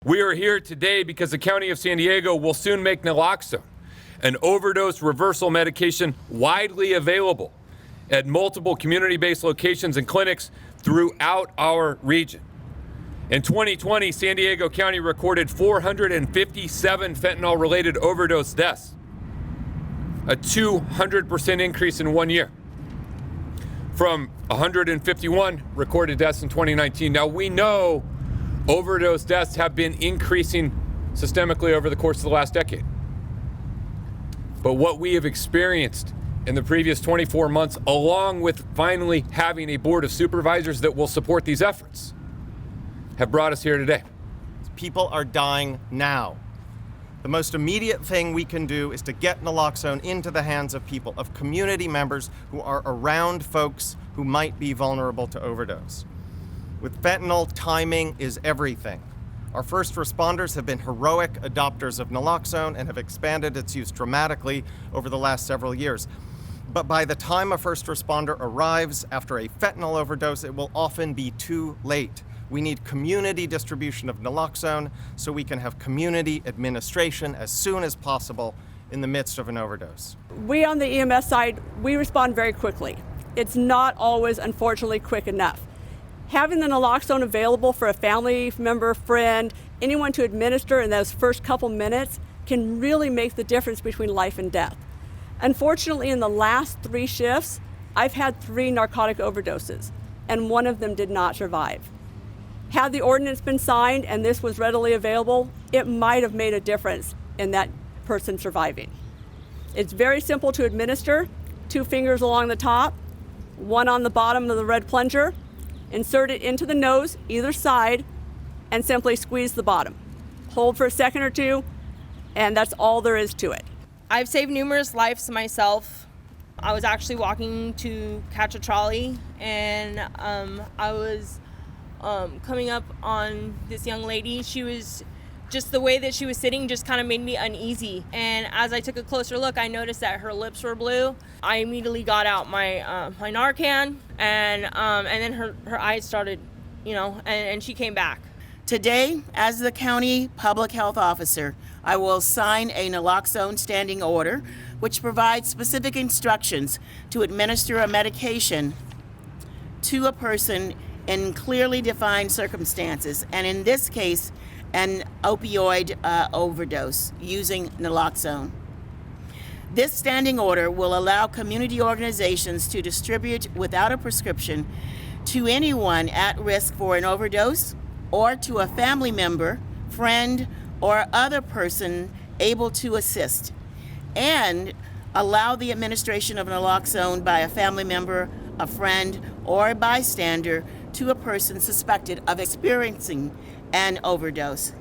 We are here today because the County of San Diego will soon make naloxone, an overdose reversal medication widely available at multiple community-based locations and clinics throughout our region. In 2020, San Diego County recorded 457 fentanyl-related overdose deaths, a 200% increase in 1 year, from 151 recorded deaths in 2019. Now, we know overdose deaths have been increasing systemically over the course of the last decade. But what we have experienced in the previous 24 months, along with finally having a board of supervisors that will support these efforts, have brought us here today. People are dying now. The most immediate thing we can do is to get naloxone into the hands of people, of community members who are around folks who might be vulnerable to overdose. With fentanyl, timing is everything. Our first responders have been heroic adopters of naloxone and have expanded its use dramatically over the last several years. But by the time a first responder arrives after a fentanyl overdose, it will often be too late. We need community distribution of naloxone so we can have community administration as soon as possible in the midst of an overdose. We on the EMS side, we respond very quickly. It's not always, unfortunately, quick enough. Having the naloxone available for a family member, friend, anyone to administer in those first couple minutes can really make the difference between life and death. Unfortunately, in the last 3 shifts, I've had 3 narcotic overdoses, and one of them did not survive. Had the ordinance been signed and this was readily available, it might have made a difference in that person surviving. It's very simple to administer. 2 fingers along the top, 1 on the bottom of the red plunger. Insert it into the nose, either side, and simply squeeze the bottom. Hold for a second or 2, and that's all there is to it. I've saved numerous lives myself. I was actually walking to catch a trolley, and I was coming up on this young lady. She was just, the way that she was sitting just kind of made me uneasy. And as I took a closer look, I noticed that her lips were blue. I immediately got out my my Narcan, and then her eyes started, and she came back. Today, as the county public health officer, I will sign a Naloxone Standing Order, which provides specific instructions to administer a medication to a person in clearly defined circumstances, and in this case, an opioid overdose using naloxone. This standing order will allow community organizations to distribute without a prescription to anyone at risk for an overdose or to a family member, friend, or other person able to assist, and allow the administration of naloxone by a family member, a friend, or a bystander to a person suspected of experiencing an overdose.